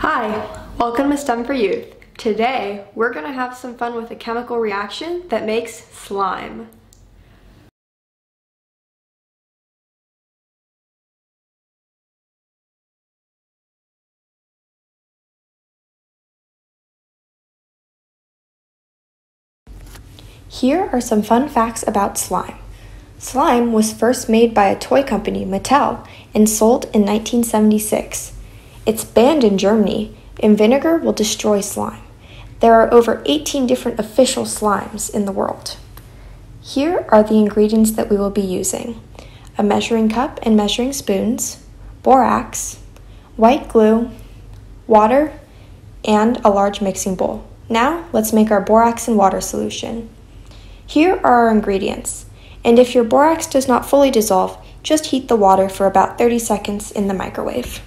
Hi, welcome to STEM for Youth. Today, we're going to have some fun with a chemical reaction that makes slime. Here are some fun facts about slime. Slime was first made by a toy company, Mattel, and sold in 1976. It's banned in Germany, and vinegar will destroy slime. There are over 18 different official slimes in the world. Here are the ingredients that we will be using: a measuring cup and measuring spoons, borax, white glue, water, and a large mixing bowl. Now, let's make our borax and water solution. Here are our ingredients, and if your borax does not fully dissolve, just heat the water for about 30 seconds in the microwave.